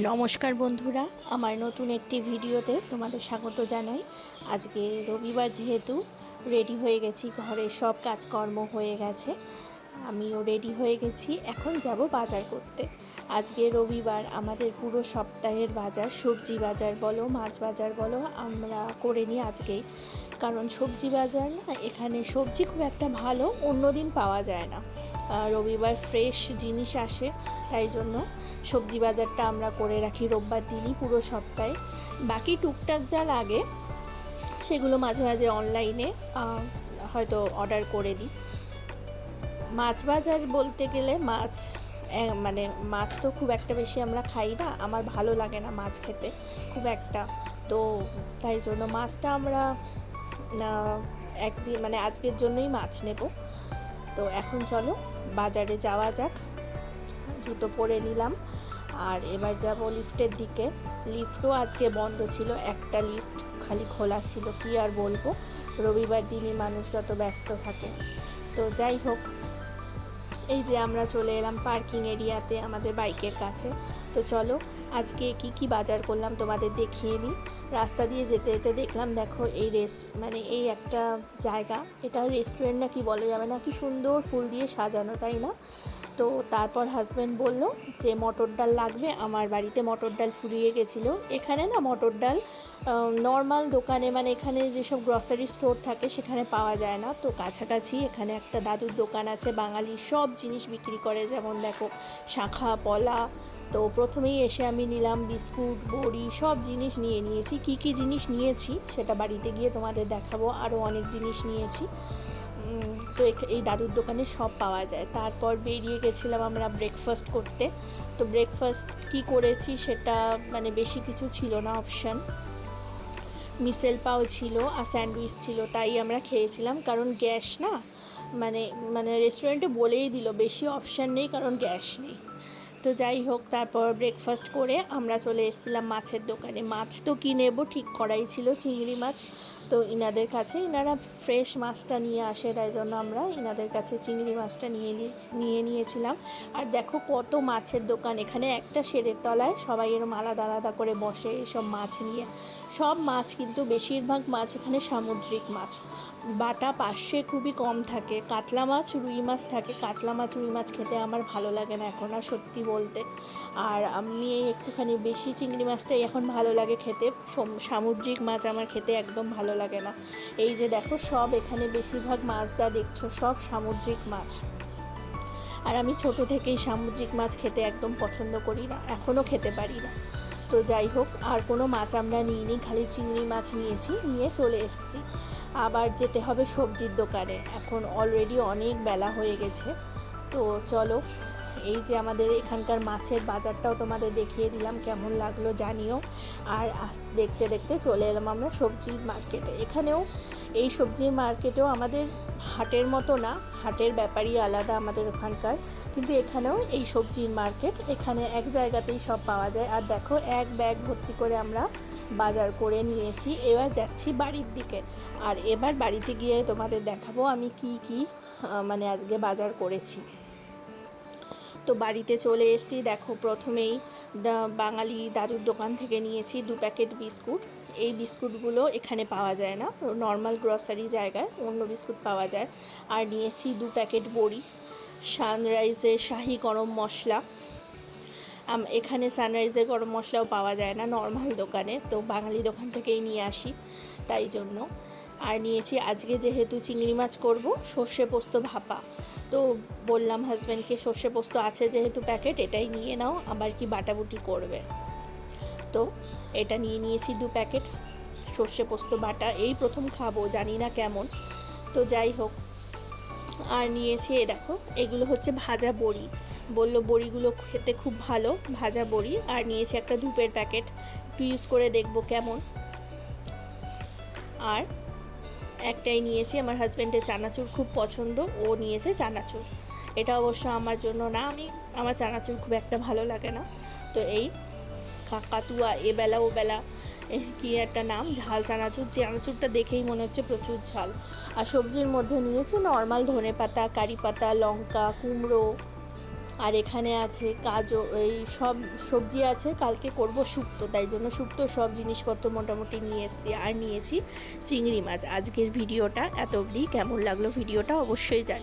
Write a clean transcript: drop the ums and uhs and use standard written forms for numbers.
নমস্কার বন্ধুরা, আমার নতুন একটি ভিডিওতে তোমাদের স্বাগত জানাই। আজকে রবিবার যেহেতু রেডি হয়ে গেছি, ঘরে সব কাজকর্ম হয়ে গেছে, আমিও রেডি হয়ে গেছি। এখন যাব বাজার করতে। আজকে রবিবার, আমাদের পুরো সপ্তাহের বাজার, সবজি বাজার বলো মাছ বাজার বলো, আমরা করে নিই আজকেই। কারণ সবজি বাজার না, এখানে সবজি খুব একটা ভালো অন্য দিন পাওয়া যায় না, রবিবার ফ্রেশ জিনিস আসে, তাই জন্য সবজি বাজারটা আমরা করে রাখি রোববার দিনই পুরো সপ্তাহে। বাকি টুকটাক যা লাগে সেগুলো মাঝে মাঝে অনলাইনে হয়তো অর্ডার করে দিই। মাছ বাজার বলতে গেলে মানে মাছ তো খুব একটা বেশি আমরা খাই না, আমার ভালো লাগে না মাছ খেতে খুব একটা, তো তাই জন্য মাছটা আমরা একদিন মানে আজকের জন্যই মাছ নেব। তো এখন চলো বাজারে যাওয়া যাক। জুতো পরে নিলাম আর এবার যাব লিফটের দিকে। লিফটও আজকে বন্ধ ছিল, একটা লিফট খালি খোলা ছিল, কি আর বলবো, রবিবার দিনই মানুষ যত ব্যস্ত থাকে। তো যাই হোক, এই যে আমরা চলে এলাম পার্কিং এরিয়াতে আমাদের বাইকের কাছে। তো চলো আজকে কি বাজার করলাম তোমাদের দেখিয়ে নিই। রাস্তা দিয়ে যেতে যেতে দেখলাম, দেখো এই মানে এই একটা জায়গা, এটা রেস্টুরেন্ট না কি বলা যাবে না, কি সুন্দর ফুল দিয়ে সাজানো, তাই না? তো তারপর হাজব্যান্ড বলল যে মটর ডাল লাগবে, আমার বাড়িতে মটর ডাল ফুরিয়ে গেছিলো। এখানে না মটর ডাল নর্মাল দোকানে, মানে এখানে যেসব গ্রসারি স্টোর থাকে সেখানে পাওয়া যায় না। তো কাছাকাছি এখানে একটা দাদুর দোকান আছে, বাঙালি সব জিনিস বিক্রি করে, যেমন দেখো শাঁখা পলা। তো প্রথমেই এসে আমি নিলাম বিস্কুট, বড়ি, সব জিনিস নিয়ে নিয়েছি। কি জিনিস নিয়েছি সেটা বাড়িতে গিয়ে তোমাদের দেখাবো, আরও অনেক জিনিস নিয়েছি। তো এই দাদুর দোকানে সব পাওয়া যায়। তারপর বেরিয়ে গেছিলাম আমরা ব্রেকফাস্ট করতে। তো ব্রেকফাস্ট কি করেছি সেটা মানে বেশি কিছু ছিল না অপশান, মিসেল পাও ছিল আর স্যান্ডউইচ ছিল, তাই আমরা খেয়েছিলাম। কারণ গ্যাস না, মানে মানে রেস্টুরেন্টে বলেই দিল বেশি অপশান নেই কারণ গ্যাস নেই। তো যাই হোক, তারপর ব্রেকফাস্ট করে আমরা চলে এসেছিলাম মাছের দোকানে। মাছ তো কি নেব ঠিক করাই ছিল, চিংড়ি মাছ। তো ইনাদের কাছে, ইনারা ফ্রেশ মাছটা নিয়ে আসে, তাই জন্য আমরা ইনাদের কাছে চিংড়ি মাছটা নিয়ে নিয়েছিলাম। আর দেখো কত মাছের দোকান এখানে, একটা শেডের তলায় সবাই এরকম আলাদা আলাদা করে বসে এইসব মাছ নিয়ে। সব মাছ কিন্তু বেশিরভাগ মাছ এখানে সামুদ্রিক মাছ, বাটা পাশে খুবই কম থাকে। কাতলা মাছ, রুই মাছ থাকে। কাতলা মাছ, রুই মাছ খেতে আমার ভালো লাগে না এখন আর, সত্যি বলতে। আর আমি একটুখানি বেশি চিংড়ি মাছটাই এখন ভালো লাগে খেতে, সামুদ্রিক মাছ আমার খেতে একদম ভালো লাগে না। এই যে দেখো সব এখানে বেশিরভাগ মাছ যা দেখছো সব সামুদ্রিক মাছ, আর আমি ছোট থেকেই সামুদ্রিক মাছ খেতে একদম পছন্দ করি না, এখনও খেতে পারি না। তো যাই হোক, আর কোনো মাছ আমরা নিইনি, খালি চিংড়ি মাছ নিয়েছি, নিয়ে চলে এসেছি। আবার যেতে হবে সবজির দোকানে, এখন অলরেডি অনেক বেলা হয়ে গেছে। তো চলো, এই যে আমাদের এখানকার মাছের বাজারটাও তোমাদের দেখিয়ে দিলাম, কেমন লাগলো জানিও। আর দেখতে দেখতে চলে এলাম আমরা সবজির মার্কেটে। এখানেও এই সবজির মার্কেটেও আমাদের হাটের মতো না, হাটের ব্যাপারই আলাদা আমাদের ওখানকার, কিন্তু এখানেও এই সবজির মার্কেট, এখানে এক জায়গাতেই সব পাওয়া যায়। আর দেখো এক ব্যাগ ভর্তি করে আমরা বাজার করে নিয়েছি। এবার যাচ্ছি বাড়ির দিকে, আর এবার বাড়িতে গিয়ে তোমাদের দেখাবো আমি কি মানে আজকে বাজার করেছি। তো বাড়িতে চলে এসেছি, দেখো প্রথমেই বাঙালি দাদুর দোকান থেকে নিয়েছি 2 প্যাকেট বিস্কুট। এই বিস্কুটগুলো এখানে পাওয়া যায় না, নর্মাল গ্রসারি জায়গায় অন্য বিস্কুট পাওয়া যায়। আর নিয়েছি 2 প্যাকেট বড়ি, সানরাইজের শাহি গরম মশলা। এখানে সানরাইজের গরম মশলাও পাওয়া যায় না নর্মাল দোকানে, তো বাঙালি দোকান থেকেই নিয়ে আসি, তাই জন্য। আর নিয়েছি আজকে যেহেতু চিংড়ি মাছ করব, সর্ষে পোস্ত ভাপা। তো বললাম হাজব্যান্ডকে সর্ষে পোস্ত আছে যেহেতু প্যাকেট, এটাই নিয়ে নাও, আবার কি বাটাবুটি করবে। তো এটা নিয়ে নিয়েছি 2 প্যাকেট সর্ষে পোস্ত বাটা, এই প্রথম খাবো, জানি না কেমন। তো যাই হোক, আর নিয়েছি দেখো এগুলো হচ্ছে ভাজা বড়ি, বললো বড়িগুলো খেতে খুব ভালো, ভাজা বড়ি। আর নিয়েছি একটা ধূপের প্যাকেট, একটু ইউজ করে দেখবো কেমন। আর একটাই নিয়েছি, আমার হাজব্যান্ডের চানাচুর খুব পছন্দ, ও নিয়েছে চানাচুর। এটা অবশ্য আমার জন্য না, আমার চানাচুর খুব একটা ভালো লাগে না। তো এই কাকাতুয়া এবেলা ওবেলা কি একটা নাম, ঝাল চানাচুর, চানাচুরটা দেখেই মনে হচ্ছে প্রচুর ঝাল। আর সবজির মধ্যে নিয়েছি নর্মাল ধনেপাতা, কারি পাতা, লঙ্কা, কুমড়ো, আর এখানে আছে গাজর, এই সব সবজি আছে, কালকে করব শুক্তো, তাই জন্য শুক্তো সব জিনিসপত্র মোটামুটি নিয়ে এসেছি। আর নিয়েছি চিংড়ি মাছ। আজকের ভিডিওটা এত অবধি। কেমন লাগলো ভিডিওটা অবশ্যই জানি।